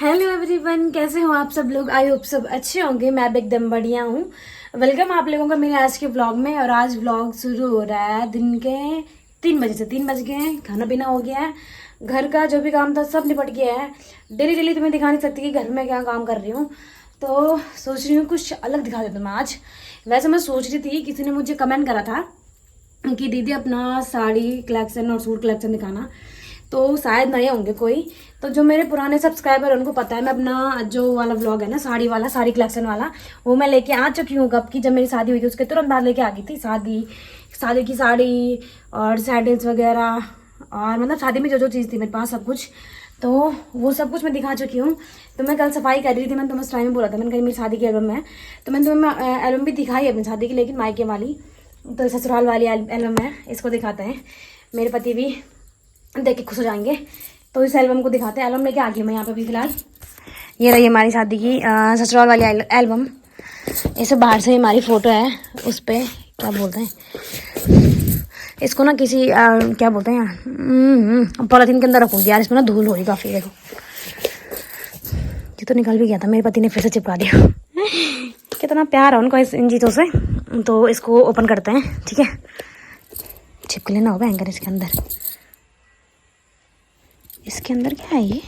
Hello everyone, कैसे हो आप सब लोग। आई होप सब अच्छे होंगे। मैं भी एकदम बढ़िया हूँ। वेलकम आप लोगों का मेरे आज के व्लॉग में। और आज व्लॉग शुरू हो रहा है दिन के 3 बजे से। 3 बज गए हैं, खाना पीना हो गया है, घर का जो भी काम था सब निपट गया है। डेली डेली तो मैं दिखा नहीं सकती कि घर में क्या काम कर रही हूँ, तो सोच रही हूँ कुछ अलग दिखा देती हूँ मैं आज। वैसे मैं सोच रही थी, किसी ने मुझे कमेंट करा था कि दीदी अपना साड़ी कलेक्शन और सूट कलेक्शन दिखाना, तो शायद नए होंगे कोई। तो जो मेरे पुराने सब्सक्राइबर उनको पता है, मैं अपना जो वाला व्लॉग है ना, साड़ी वाला, साड़ी कलेक्शन वाला, वो मैं लेके आ चुकी हूँ कब की। जब मेरी शादी हुई थी उसके तुरंत बाद लेके आ गई थी। शादी की साड़ी और सैंडल्स वगैरह, और मतलब शादी में जो जो चीज़ थी मेरे पास सब कुछ, तो वो सब कुछ मैं दिखा चुकी हूँ। तो मैं कल सफाई कर रही थी, मैंने तुम्हें उस टाइम में बोला था, मैंने कहा मेरी शादी की एल्बम है। तो मैंने तुम्हें एल्बम भी दिखाई अपनी शादी की, लेकिन मायके वाली, तो ससुराल वाली एल्बम है, इसको दिखाते हैं। मेरे पति भी देख के खुश हो जाएंगे, तो इस एल्बम को दिखाते हैं। एल्बम लेके आ गई मैं यहाँ पे भी फिलहाल। ये रही हमारी शादी की ससुराल वाली एल्बम। इसे बाहर से हमारी फ़ोटो है, उस पर क्या बोलते हैं इसको ना, किसी क्या बोलते हैं, पॉलीथीन के अंदर रखूँगी यार। इसमें ना धूल हो रही काफ़ी, देखो ये तो निकल भी गया था, मेरे पति ने फिर से चिपका दिया। कितना प्यार है उनको इन चीज़ों से। तो इसको ओपन करते हैं, ठीक है। चिपक लेना होगा एंकर इसके अंदर। इसके अंदर क्या है ये,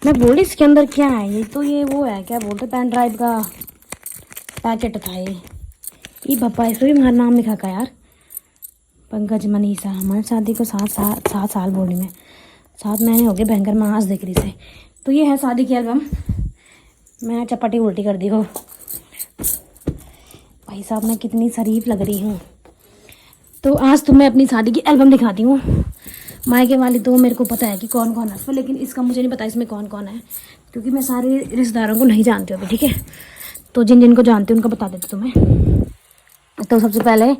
मैं बोली इसके अंदर क्या है ये, तो ये वो है, क्या बोलते हैं, पेन ड्राइव का पैकेट था ये पापा। इसमें भी हमारा नाम लिखा था यार, पंकज मनीषा। हमारी शादी को 7 साल बोली में, 7 महीने हो गए, भयंकर मैं आज देख रही से। तो ये है शादी की एल्बम। मैं चपाटी उल्टी कर दी हो भाई साहब, मैं कितनी शरीफ लग रही हूँ। तो आज तो मैं अपनी शादी की एल्बम दिखाती हूँ। मायके वाली तो मेरे को पता है कि कौन कौन है इसमें, लेकिन इसका मुझे नहीं पता इसमें कौन कौन है, क्योंकि मैं सारे रिश्तेदारों को नहीं जानती हूँ अभी, ठीक है। तो जिन जिनको जानती हूँ उनको बता देती हूँ तुम्हें। तो सबसे पहले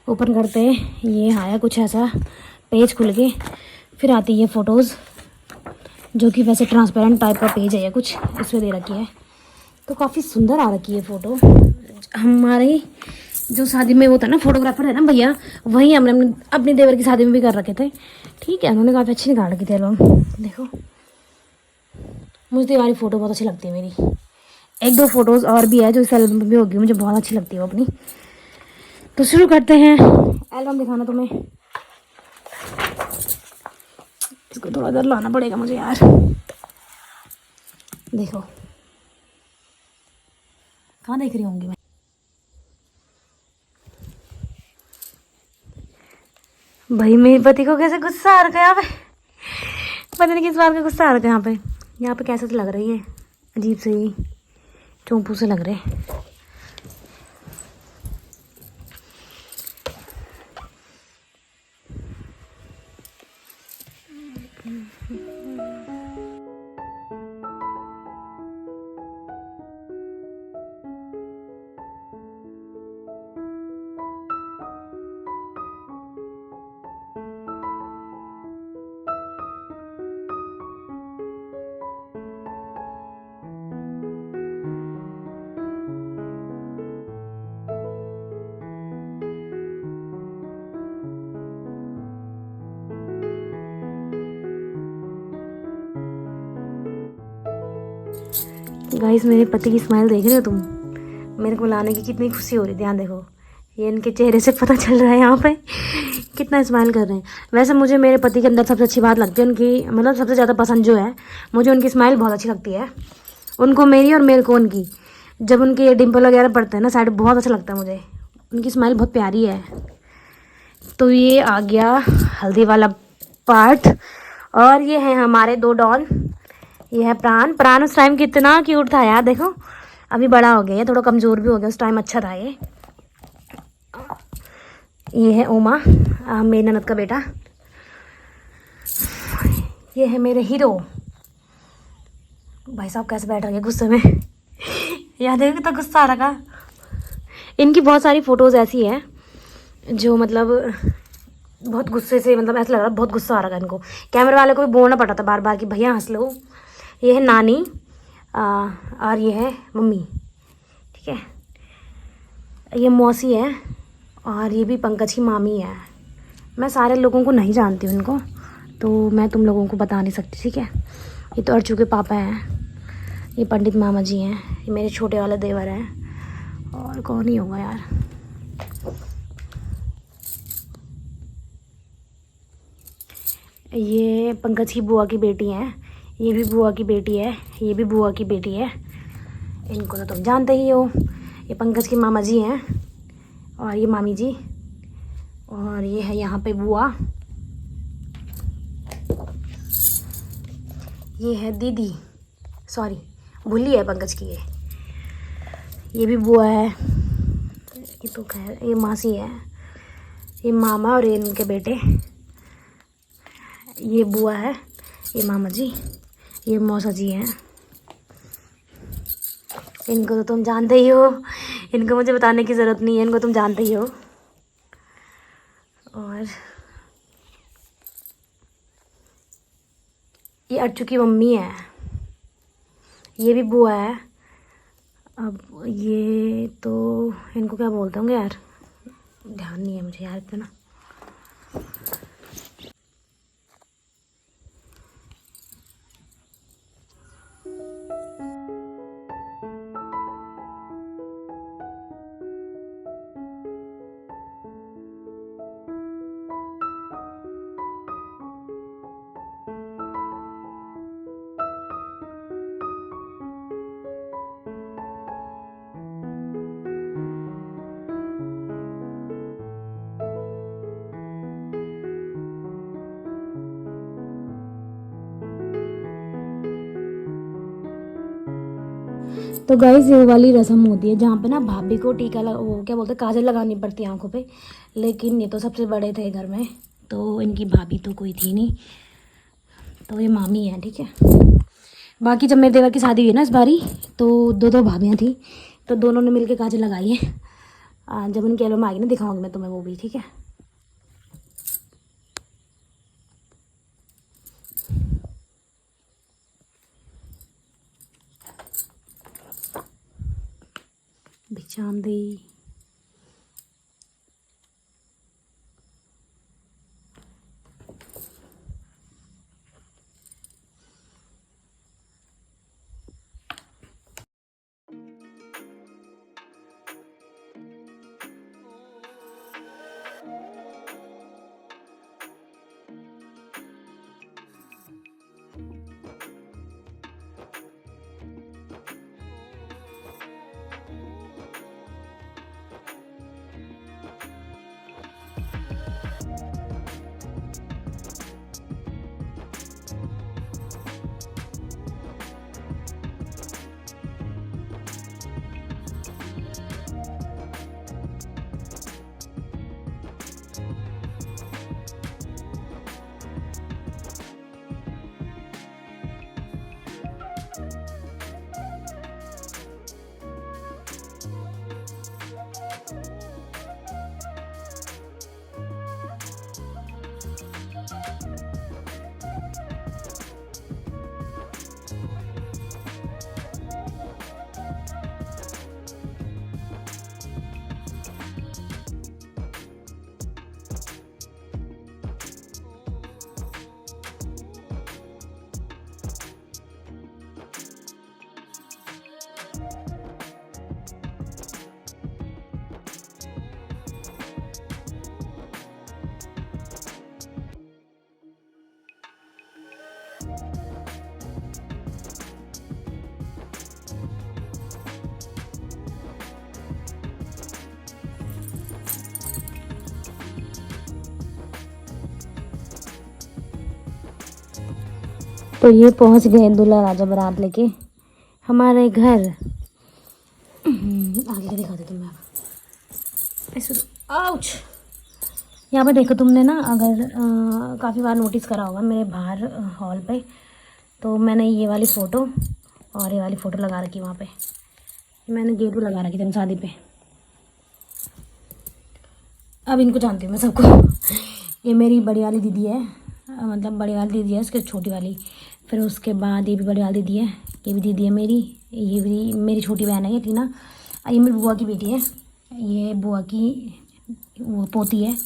ओपन करते ये आया कुछ ऐसा, पेज खुल के, फिर आती है फ़ोटोज़, जो कि वैसे ट्रांसपेरेंट टाइप का पेज है या कुछ इसमें दे रखी है। तो काफ़ी सुंदर आ रखी है फ़ोटो। हमारी जो शादी में वो था ना, फोटोग्राफर है ना भैया, वही हमने अपनी देवर की शादी में भी कर रखे थे, ठीक है। उन्होंने काफ़ी अच्छी निकाल रखी थी एल्बम, देखो। मुझे तो वाली फ़ोटो बहुत अच्छी लगती है मेरी। 1-2 फोटोज़ और भी है जो इस एल्बम में भी होगी, मुझे बहुत अच्छी लगती है वो अपनी। तो शुरू करते हैं एल्बम दिखाना तुम्हें। इसको थोड़ा इधर लाना पड़ेगा मुझे यार, देखो कहाँ देख रही होंगी मैं। भाई मेरे पति को कैसे गुस्सा आ रखा है यहाँ पे, पता नहीं किस बात का गुस्सा आ रखा है यहाँ पे। यहाँ पे कैसे तो लग रही है, अजीब से ही चोंपू से लग रहे हैं। गाइस मेरे पति की स्माइल देख रहे हो तुम, मेरे को लाने की कितनी खुशी हो रही है। ध्यान देखो, ये इनके चेहरे से पता चल रहा है यहाँ पे कितना स्माइल कर रहे हैं। वैसे मुझे मेरे पति के अंदर सबसे अच्छी बात लगती है उनकी, मतलब सबसे ज़्यादा पसंद जो है मुझे उनकी स्माइल बहुत अच्छी लगती है। उनको मेरी और मेरे को उनकी, जब उनके ये डिम्पल वगैरह पड़ते हैं ना साइड, बहुत अच्छा लगता है मुझे। उनकी स्माइल बहुत प्यारी है। तो ये आ गया हल्दी वाला पार्ट, और ये है हमारे 2 डॉल। ये है प्राण उस टाइम कितना क्यूट था यार, देखो अभी बड़ा हो गया है, थोड़ा कमज़ोर भी हो गया, उस टाइम अच्छा था ये है ओमा, मेरी ननद का बेटा। ये है मेरे हीरो। भाई साहब कैसे बैठ रहे हैं गुस्से में यार, देखो कितना गुस्सा आ रखा। इनकी बहुत सारी फ़ोटोज़ ऐसी हैं जो मतलब बहुत गुस्से से, मतलब ऐसा लग रहा है बहुत गुस्सा आ रहा है इनको। कैमरे वाले को भी बोलना पड़ा था बार बार कि भैया हंस लो। ये है नानी, और ये है मम्मी, ठीक है। ये मौसी है, और ये भी पंकज की मामी है। मैं सारे लोगों को नहीं जानती हूँ इनको, तो मैं तुम लोगों को बता नहीं सकती, ठीक है। ये तो अर्चू के पापा हैं, ये पंडित मामा जी हैं, ये मेरे छोटे वाले देवर हैं, और कौन ही होगा यार। ये पंकज की बुआ की बेटी हैं, ये भी बुआ की बेटी है, ये भी बुआ की बेटी है। इनको तो तुम जानते ही हो। ये पंकज के मामा जी हैं और ये मामी जी, और ये है यहाँ पे बुआ, ये है दीदी, सॉरी भूली है पंकज की। ये भी बुआ है, ये तो खैर ये मासी है, ये मामा और ये इनके बेटे, ये बुआ है, ये मामा जी, ये मौसा जी हैं। इनको तो तुम जानते ही हो, इनको मुझे बताने की ज़रूरत नहीं है, इनको तुम जानते ही हो। और ये अर्चू की मम्मी है, ये भी बुआ है। अब ये तो इनको क्या बोलते होंगे यार, ध्यान नहीं है मुझे यार इतना। तो गाइस ये वाली रस्म होती है जहाँ पे ना भाभी को टीका वो क्या बोलते हैं, काजल लगानी पड़ती है आंखों पे। लेकिन ये तो सबसे बड़े थे घर में, तो इनकी भाभी तो कोई थी नहीं, तो ये मामी है, ठीक है। बाकी जब मेरे देवर की शादी हुई ना इस बारी, तो दो भाभियाँ थी, तो दोनों ने मिलके काजल लगाई है। जब उनकी एल्बम आएगी ना दिखाऊंगी मैं तुम्हें वो भी, ठीक है। बिचांदी तो ये पहुंच गए दूल्हा राजा बारात लेके हमारे घर। आगे का दिखा दे तुम्हें ऐसे। आउच, यहाँ पे देखो तुमने ना, अगर काफ़ी बार नोटिस करा होगा मेरे बाहर हॉल पे, तो मैंने ये वाली फ़ोटो और ये वाली फ़ोटो लगा रखी वहाँ पे। मैंने गेट पे लगा रखी थी शादी पे। अब इनको जानती हूँ मैं सबको। ये मेरी बड़ी वाली दीदी है, मतलब बड़ी वाली दीदी है, उसके छोटी वाली, फिर उसके बाद ये भी बड़ी वाली दीदी है, ये भी दीदी है मेरी, ये भी मेरी छोटी बहन है ये टीना, ये मेरी बुआ की बेटी है, ये बुआ की वो पोती है,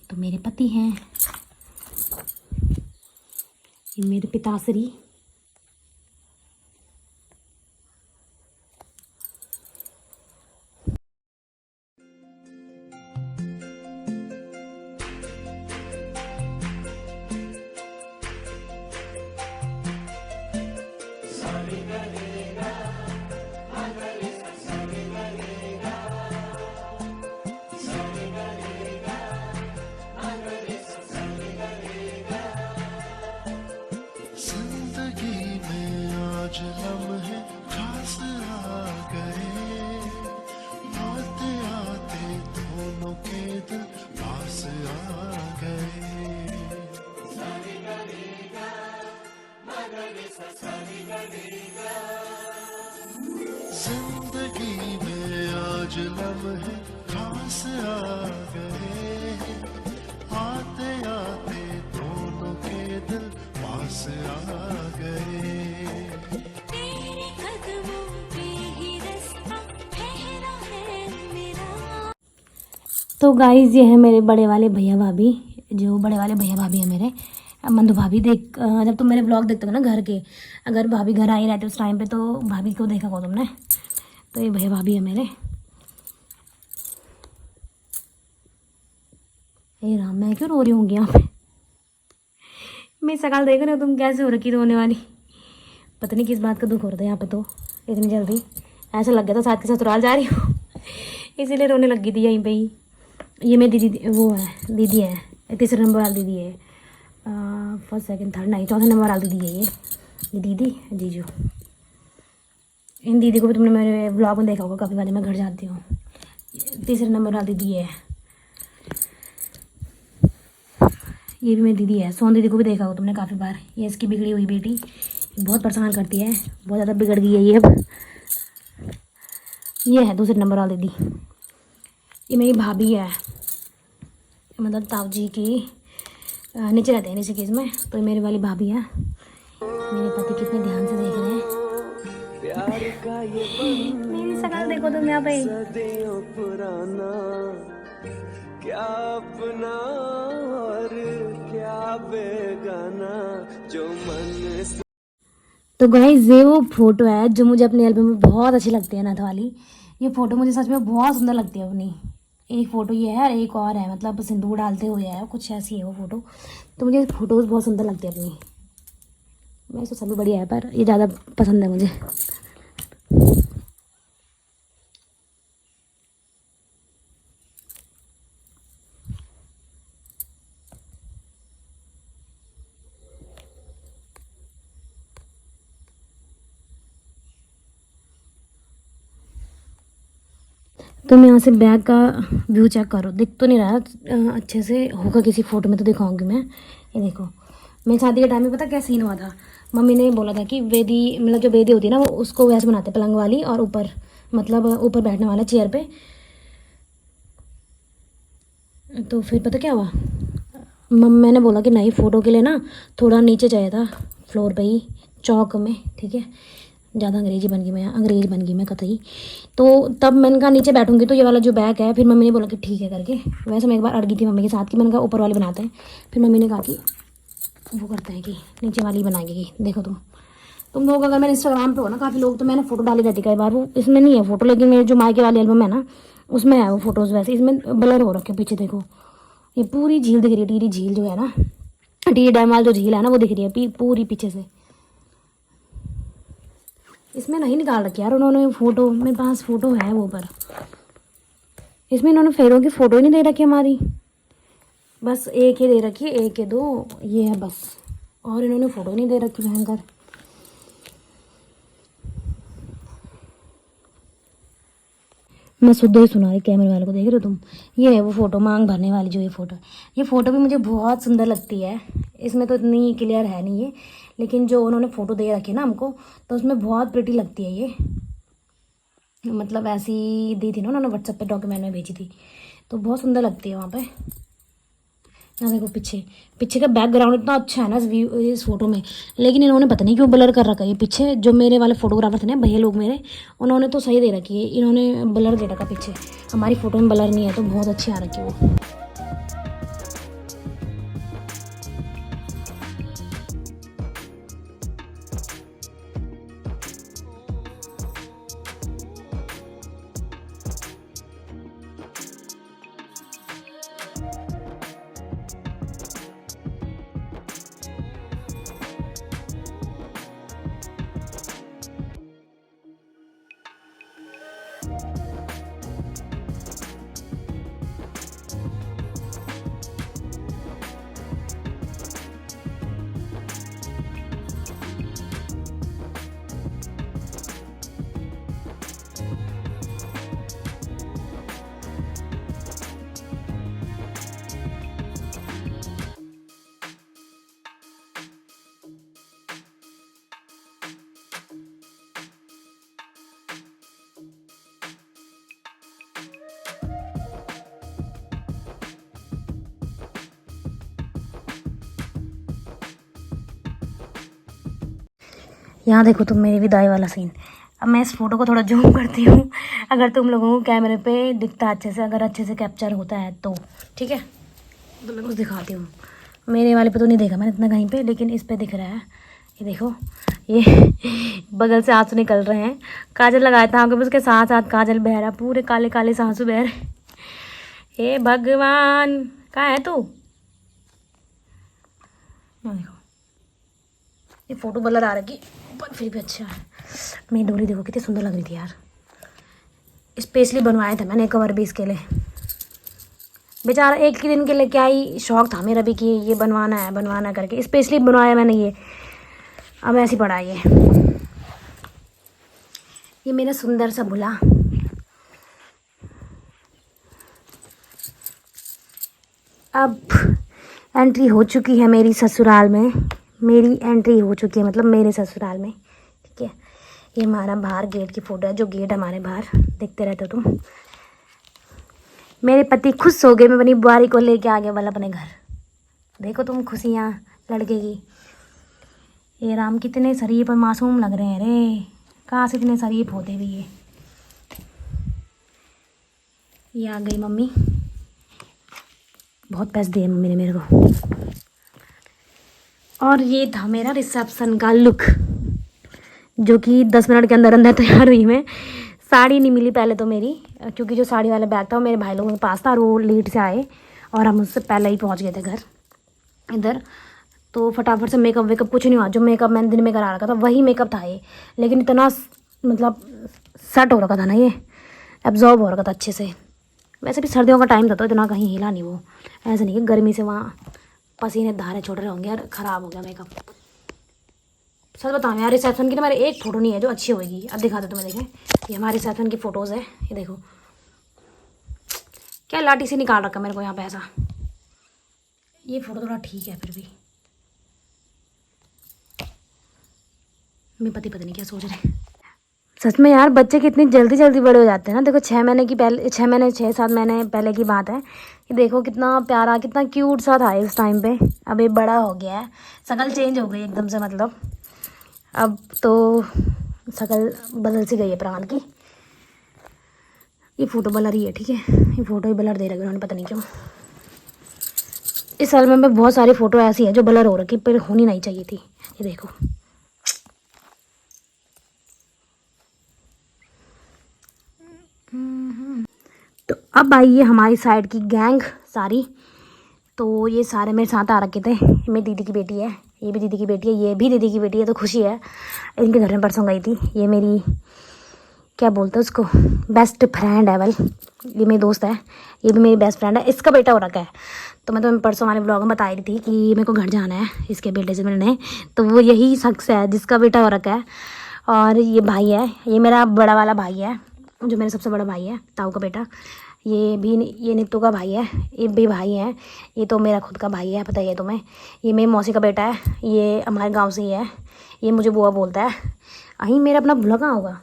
तो मेरे पति हैं, ये मेरे पिताश्री, जिंदगी में आज लम्हे खास आ गए, आते आते दोनों के दिल पास आ गए। तेरे कदमों पे ही रास्ता ठहरा है मेरा। तो गाइज ये है मेरे बड़े वाले भैया भाभी, जो बड़े वाले भैया भाभी है मेरे। मंदू भाभी देख, जब तुम मेरे ब्लॉग देखते हो ना घर के, अगर भाभी घर आई रहती उस टाइम पे तो भाभी को देखा हो तुमने। तो ये भैया भाभी है मेरे। हे राम, मैं क्यों रो रही होंगी यहाँ पे? मैं सकाल देख रही हो तुम कैसे हो रखी रोने वाली। पता नहीं किस बात का दुख हो रहा था यहाँ पे, तो इतनी जल्दी ऐसा लग गया था साथ के ससुराल जा रही हूँ इसीलिए रोने लग गई थी यहीं पे ही। ये मेरी दीदी, वो है दीदी है, तीसरे नंबर वाली दीदी है। फर्स्ट सेकंड थर्ड नहीं, चौथे नंबर वाली दीदी है ये दीदी जीजू। इन दीदी को भी तुमने मेरे ब्लॉग में देखा होगा, काफ़ी बार मैं घर जाती हूँ। तीसरे नंबर वाली दीदी है, ये भी मेरी दीदी है। सोन दीदी को भी देखा होगा तुमने काफ़ी बार। ये इसकी बिगड़ी हुई बेटी बहुत परेशान करती है, बहुत ज़्यादा बिगड़ गई है ये अब। ये है दूसरे नंबर वाली दीदी, ये मेरी भाभी है, मतलब ताऊ जी की नीचे रहते हैं नीचे केस में। तो ये मेरी वाली भाभी है। मेरे पति कितने ध्यान से देख रहे हैं मेरी शक्ल देखो तुम यहाँ पे। सदियों पुराना क्या अपना और क्या बेगाना जो मन से। तो गाइस ये वो फोटो है जो मुझे अपने एल्बम में बहुत अच्छी लगती है, नथ वाली। ये फोटो मुझे सच में बहुत सुंदर लगती है अपनी। एक फ़ोटो ये है और एक और है, मतलब सिंदूर डालते हुए है, कुछ ऐसी है वो फ़ोटो। तो मुझे फ़ोटोज़ बहुत सुंदर लगती है अपनी। मैं तो सभी बढ़िया है पर ये ज़्यादा पसंद है मुझे। तुम यहाँ से बैग का व्यू चेक करो, दिख तो नहीं रहा अच्छे से, होगा किसी फ़ोटो में तो दिखाऊंगी मैं। ये देखो, मैं शादी के टाइम में पता क्या सीन हुआ था, मम्मी ने बोला था कि वेदी, मतलब जो वेदी होती है ना वो उसको वैसे बनाते पलंग वाली, और ऊपर मतलब ऊपर बैठने वाला चेयर पे। तो फिर पता क्या हुआ, मैंने बोला कि नहीं फ़ोटो के लिए ना थोड़ा नीचे चाहिए था, फ्लोर पे ही, चौक में, ठीक है। ज़्यादा अंग्रेजी बन गई मैं कतई। तो तब मैंने कहा नीचे बैठूंगी तो ये वाला जो बैग है, फिर मम्मी ने बोला कि ठीक है करके। वैसे मैं एक बार अड़ गई थी मम्मी के साथ कि मैंने कहा ऊपर वाले बनाते हैं, फिर मम्मी ने कहा कि वो करते हैं कि नीचे वाली ही बनाएंगे। कि देखो तुम लोग अगर मैंने इंस्टाग्राम पे हो ना, काफ़ी लोग, तो मैंने फ़ोटो डाली रहती कई बार, वो इसमें नहीं है फ़ोटो, लेकिन मेरे जो मायके वाली एल्बम है ना उसमें है वो फ़ोटोज़। वैसे इसमें ब्लर हो रखे पीछे, देखो ये पूरी झील दिख रही है, टीरी झील जो है ना, टीरी डैम वाली जो झील है ना वो दिख रही है पूरी पीछे से। इसमें नहीं निकाल रखी यार उन्होंने फ़ोटो, मेरे पास फ़ोटो है वो, पर इसमें इन्होंने फेरों की फ़ोटो ही नहीं दे रखी हमारी, बस एक ही दे रखी है, एक या दो ये है बस, और इन्होंने फ़ोटो नहीं दे रखी भयंकर। मैं शुद्ध ही सुना रही कैमरे वाले को, देख रहे हो तुम, ये है वो फ़ोटो मांग भरने वाली जो ये फ़ोटो है। ये फ़ोटो भी मुझे बहुत सुंदर लगती है, इसमें तो इतनी क्लियर है नहीं ये, लेकिन जो उन्होंने फ़ोटो दे रखी है ना हमको, तो उसमें बहुत प्रिटी लगती है ये, मतलब ऐसी दी थी ना उन्होंने व्हाट्सएप पे, डॉक्यूमेंट में भेजी थी, तो बहुत सुंदर लगती है वहाँ पे। यहाँ देखो पीछे का बैकग्राउंड इतना अच्छा है ना इस फोटो में, लेकिन इन्होंने पता नहीं क्यों ब्लर कर रखा है ये पीछे। जो मेरे वाले फोटोग्राफर थे ना भैया लोग मेरे, उन्होंने तो सही दे रखी है, इन्होंने ब्लर दे रखा पीछे। हमारी फ़ोटो में ब्लर नहीं है, तो बहुत अच्छी आ रखी है वो। यहाँ देखो तुम मेरी विदाई वाला सीन। अब मैं इस फोटो को थोड़ा जूम करती हूँ, अगर तुम लोगों को कैमरे पे दिखता अच्छे से, अगर अच्छे से कैप्चर होता है तो ठीक है। तो मैं कुछ दिखाती हूँ। मेरे वाले पे तो नहीं देखा मैंने इतना कहीं पे, लेकिन इस पे दिख रहा है। ये देखो, ये बगल से आंसू निकल रहे हैं। काजल लगाया था आंखों पे, उसके साथ साथ काजल बह रहा, पूरे काले काले से आंसू बह रहे। हे भगवान, कहाँ है तू? देखो ये फोटो ब्लर आ रही, पर फिर भी अच्छा है। मेरी डोरी देखो कितनी सुंदर लग रही थी यार। स्पेशली बनवाया था मैंने कवर भी इसके लिए। बेचारा एक ही दिन के लिए, क्या ही शौक था मेरा भी कि ये बनवाना है बनवाना करके, स्पेशली बनवाया मैंने ये। अब ऐसे पड़ा ये मेरा सुंदर सा भुला। अब एंट्री हो चुकी है मेरी ससुराल में। मेरी एंट्री हो चुकी है मतलब मेरे ससुराल में, ठीक है। ये हमारा बाहर गेट की फ़ोटो है, जो गेट हमारे बाहर देखते रहते हो तुम। मेरे पति खुश हो गए, मैं अपनी बुआरी को लेके आ गया वाला अपने घर। देखो तुम खुशियाँ लड़के की। ये राम कितने शरीफ और मासूम लग रहे हैं रे, कहाँ से इतने शरीफ होते भी ये आ गई मम्मी। बहुत पैसे दिए मम्मी ने मेरे को। और ये था मेरा रिसेप्शन का लुक, जो कि 10 मिनट के अंदर अंदर तैयार हुई मैं। साड़ी नहीं मिली पहले तो मेरी, क्योंकि जो साड़ी वाला बैग था वो मेरे भाई लोगों के पास था और वो लेट से आए और हम उससे पहले ही पहुंच गए थे घर इधर। तो फटाफट से मेकअप वेकअप कुछ नहीं हुआ। जो मेकअप मैंने दिन में करा रखा था वही मेकअप था ये, लेकिन इतना मतलब सेट हो रखा था ना, ये एब्जॉर्ब हो रखा था अच्छे से। वैसे भी सर्दियों का टाइम था तो इतना कहीं हिला नहीं वो, ऐसा नहीं कि गर्मी से वहाँ पसीने धारे छोड़ रहे होंगे यार, ख़राब हो गया मेकअप। सच बताऊँ यार, रिसेप्शन की तो मेरे एक फ़ोटो नहीं है जो अच्छी होगी। अब दिखाते तुम्हें, देखें ये हमारे रिसेप्शन की फ़ोटोज़ है। ये देखो क्या लाठी से निकाल रखा मेरे को यहाँ पे ऐसा। ये फ़ोटो थोड़ा ठीक है, फिर भी मेरे पति नहीं क्या सोच रहे। सच में यार, बच्चे कितनी जल्दी जल्दी बड़े हो जाते हैं ना। देखो 6 महीने की पहले, 6-7 महीने पहले की बात है। ये देखो कितना प्यारा कितना क्यूट सा था इस टाइम पे। अब ये बड़ा हो गया है, शक्ल चेंज हो गई एकदम से, मतलब अब तो शक्ल बदल सी गई है प्राण की। ये फ़ोटो ब्लर ही है, ठीक है, ये फ़ोटो ही ब्लर दे रहे उन्होंने, पता नहीं क्यों। इस एल्बम में बहुत सारी फ़ोटो ऐसी है जो ब्लर हो रखी, पर होनी नहीं चाहिए थी। ये देखो तो अब आई है हमारी साइड की गैंग सारी। तो ये सारे मेरे साथ आ रखे थे। ये मेरी दीदी की बेटी है, ये भी दीदी की बेटी है, ये भी दीदी की बेटी है। तो खुशी है, इनके घर में परसों गई थी। ये मेरी क्या बोलते हैं उसको, बेस्ट फ्रेंड है। वेल ये मेरी दोस्त है, ये भी मेरी बेस्ट फ्रेंड है। इसका बेटा हो रखा है। तो मैं तुम्हें परसों वाले ब्लॉग में बता रही थी कि मेरे को घर जाना है इसके बेटे से मिलने। तो वो यही शख्स है जिसका बेटा हो रखा है। और ये भाई है, ये मेरा बड़ा वाला भाई है, जो मेरा सबसे बड़ा भाई है, ताऊ का बेटा। ये भी, ये नीतू का भाई है, ये भी भाई है। ये तो मेरा खुद का भाई है, पता ही है तुम्हें। ये मेरी मौसी का बेटा है, ये हमारे गांव से ही है। ये मुझे बुआ बोलता है। अहीं मेरा अपना भूला कहाँ होगा,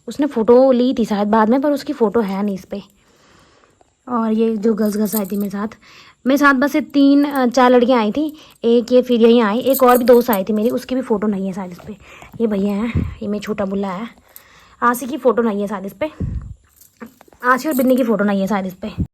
उसने फ़ोटो ली थी शायद बाद में, पर उसकी फ़ोटो है नहीं इस पर। और ये जो गर्ल्स आई थी मेरे साथ बस ये 3-4 लड़कियाँ आई थी। एक ये फिर यहीं आई, एक और भी दोस्त आई थी मेरी, उसकी भी फ़ोटो नहीं है शायद इस पर। ये भैया हैं, ये मेरा छोटा बुल्ला है। आशी की फ़ोटो नहीं है शायद इस पर, आशी और बिन्नी की फ़ोटो नहीं है शायद इस पर।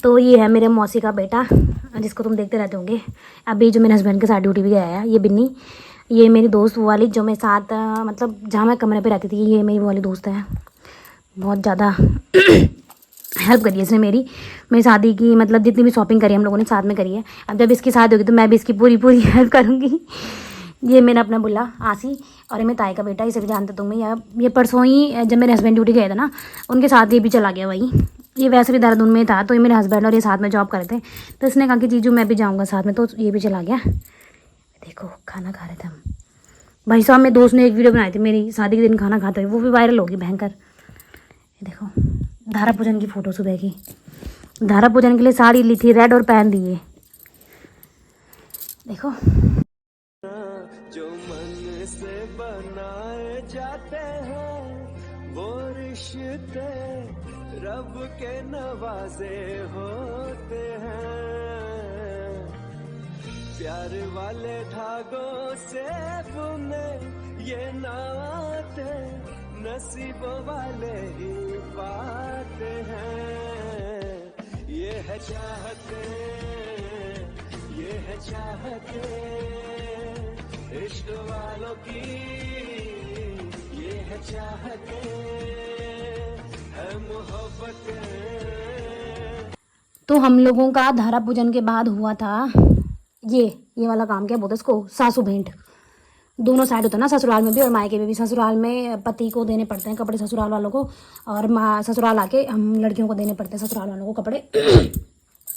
तो ये है मेरे मौसी का बेटा, जिसको तुम देखते रहते होंगे। अभी जो मेरे हस्बैंड के साथ ड्यूटी भी गया है, ये बिन्नी। ये मेरी दोस्त वो वाली जो मेरे साथ मतलब जहाँ मैं कमरे पे रहती थी, ये मेरी वो वाली दोस्त है। बहुत ज़्यादा हेल्प करी है इसने मेरी शादी की, मतलब जितनी भी शॉपिंग करी हम लोगों ने साथ में करी है। अब जब इसकी शादी होगी तो मैं भी इसकी पूरी पूरी हेल्प करूँगी। ये मेरा अपना बुल्ला आसी और ये मेरे ताई का बेटा, इसे भी जानते तुम। ये परसों ही जब मेरे हस्बैंड ड्यूटी गए थे ना, उनके साथ ये भी चला गया वही। ये वैसे भी देहरादून में था, तो ये मेरे हस्बैंड और ये साथ में जॉब करते थे, तो इसने कहा कि जीजू मैं भी जाऊँगा साथ में, तो ये भी चला गया। देखो खाना खा रहे थे हम। भाई साहब मेरे दोस्त ने एक वीडियो बनाई थी मेरी शादी के दिन खाना खाते हुए, वो भी वायरल होगी भयंकर। ये देखो धारा पूजन की फ़ोटो सुबह की। धारा पूजन के लिए साड़ी ली थी रेड और पहन दी है। देखो जो मन से बनाए जाते हैं वो रिश्ते रब के नवाजे होते हैं। प्यार वाले धागों से बुने ये नाते नसीबों वाले ही पाते हैं। ये है चाहते, ये है चाहते इश्क वालों की, ये है चाहते है मोहब्बत। तो हम लोगों का धारा पूजन के बाद हुआ था ये वाला काम, क्या बोलते हैं इसको, सासू भेंट। दोनों साइड होता है ना, ससुराल में भी और मायके में भी। ससुराल में पति को देने पड़ते हैं कपड़े ससुराल वालों को, और ससुराल आके हम लड़कियों को देने पड़ते हैं ससुराल वालों को कपड़े।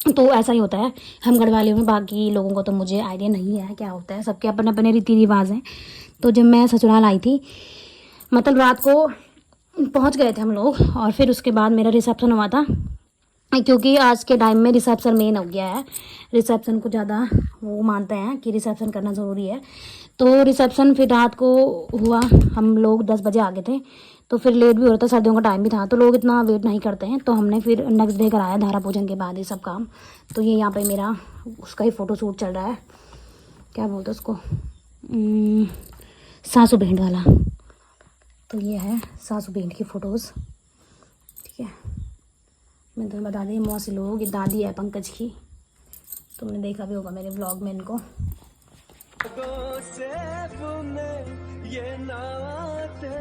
तो ऐसा ही होता है हम गढ़वालियों में। बाकी लोगों को तो मुझे आइडिया नहीं है क्या होता है, सबके अपने अपने रीति रिवाज हैं। तो जब मैं ससुराल आई थी, मतलब रात को पहुंच गए थे हम लोग, और फिर उसके बाद मेरा रिसेप्शन हुआ था, क्योंकि आज के टाइम में रिसेप्शन मेन हो गया है। रिसेप्शन को ज़्यादा वो मानते हैं कि रिसेप्शन करना ज़रूरी है। तो रिसेप्शन फिर रात को हुआ, हम लोग 10 बजे आ गए थे, तो फिर लेट भी हो रहा था, सर्दियों का टाइम भी था, तो लोग इतना वेट नहीं करते हैं। तो हमने फिर नेक्स्ट डे कराया धारा पूजन के बाद ये सब काम। तो ये यहाँ पे मेरा उसका ही फ़ोटो शूट चल रहा है, क्या बोलते हैं उसको, सासू भेंट वाला। तो ये है सासू भेंट की फ़ोटोज़, ठीक है। मैं तुम्हें बता दी मौसी लोग, ये दादी है पंकज की, तुमने देखा भी होगा मेरे व्लॉग में इनको। से बुने ये नाते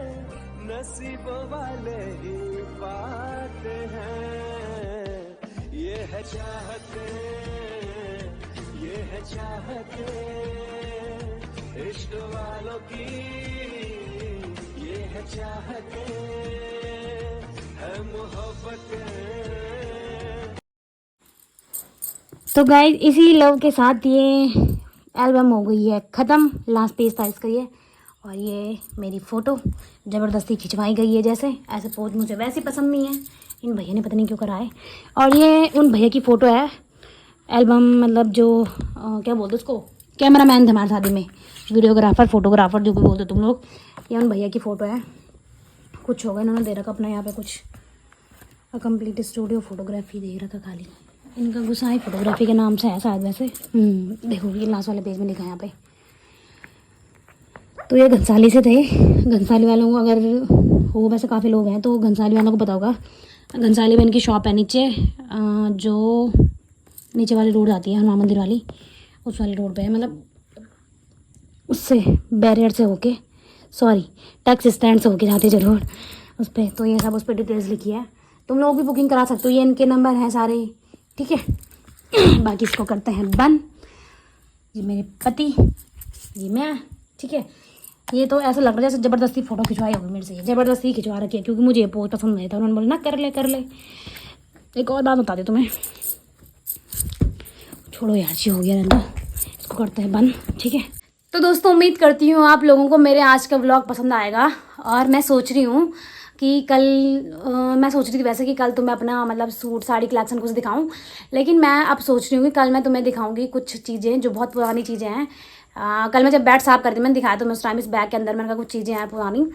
नसीबों वाले ही पाते हैं। ये है चाहते, ये है चाहते इश्क वालों की, ये है चाहते है मोहब्बत। तो गाइस इसी लव के साथ ये एल्बम हो गई है ख़त्म। लास्ट पेज था इसका ये, और ये मेरी फ़ोटो ज़बरदस्ती खिंचवाई गई है। जैसे ऐसे पोज मुझे वैसे पसंद नहीं है, इन भैया ने पता नहीं क्यों कराए। और ये उन भैया की फ़ोटो है, एल्बम मतलब जो क्या बोलते उसको, कैमरा मैन थे हमारी शादी में, वीडियोग्राफर फोटोग्राफर जो भी बोलते तुम लोग। ये उन भैया की फ़ोटो है। कुछ होगा इन्होंने दे रखा अपना यहाँ पे कुछ कंप्लीट स्टूडियो फोटोग्राफी दे रखा खाली। इनका गुस्सा फोटोग्राफी के नाम से है शायद वैसे। देखो ये लास्ट वाले पेज में लिखा है यहाँ पे। तो ये घनसाली से थे। घनसाली वालों को अगर हो, वैसे काफ़ी लोग हैं तो घनसाली वालों को पता होगा। घनसाली में इनकी शॉप है नीचे, जो नीचे वाली रोड आती है हनुमान मंदिर वाली, उस वाली रोड पे है, मतलब उससे बैरियर से होके, सॉरी टैक्स स्टैंड से होके जाते जो रोड उस पर। तो ये सब उस पर डिटेल्स लिखी है, तुम लोग भी बुकिंग करा सकते हो। ये इनके नंबर हैं सारे, ठीक है। बाकी इसको करते हैं बंद। ये मेरे पति, ये मैं, ठीक है। ये तो ऐसा लग रहा है जैसे ज़बरदस्ती फ़ोटो खिंचवाई होगी मेरे से, ये ज़बरदस्ती खिंचवा रखी है, क्योंकि मुझे ये पोज पसंद नहीं था। उन्होंने बोला ना कर ले कर ले। एक और बात बता दे तुम्हें, छोड़ो यार, जी हो गया रहना, इसको करते हैं बंद, ठीक है। तो दोस्तों उम्मीद करती हूँ आप लोगों को मेरे आज का व्लॉग पसंद आएगा। और मैं सोच रही हूँ कि कल मैं सोच रही थी वैसे कि कल तुम्हें अपना मतलब सूट साड़ी कलेक्शन कुछ दिखाऊं, लेकिन मैं अब सोच रही हूँ कि कल मैं तुम्हें दिखाऊंगी कुछ चीज़ें जो बहुत पुरानी चीज़ें हैं। कल मैं जब बैग साफ करती मैंने दिखाया, तो मैं उस टाइम इस बैग के अंदर मैंने कहा कुछ चीज़ें हैं पुरानी,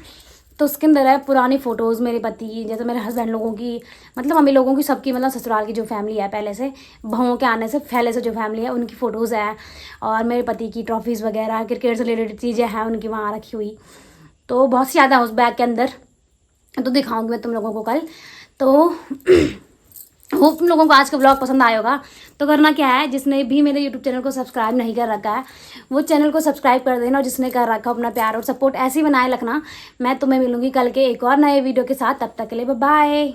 तो उसके अंदर है पुरानी फ़ोटोज़ मेरे पति, जैसे मेरे हस्बैंड लोगों की, मतलब मम्मी लोगों की, सबकी, मतलब ससुराल की जो फैमिली है पहले से, बहुओं के आने से पहले से जो फैमिली है उनकी फ़ोटोज़ है, और मेरे पति की ट्रॉफीज़ वगैरह, क्रिकेट से रिलेटेड चीज़ें हैं उनकी वहाँ रखी हुई। तो बहुत सी ज़्यादा उस बैग के अंदर, तो दिखाऊंगी मैं तुम लोगों को कल। तो होप तुम लोगों को आज का ब्लॉग पसंद आया होगा। तो करना क्या है, जिसने भी मेरे यूट्यूब चैनल को सब्सक्राइब नहीं कर रखा है वो चैनल को सब्सक्राइब कर देना, और जिसने कर रखा अपना प्यार और सपोर्ट ऐसे ही बनाए रखना। मैं तुम्हें मिलूंगी कल के एक और नए वीडियो के साथ, तब तक के लिए बाय बाय।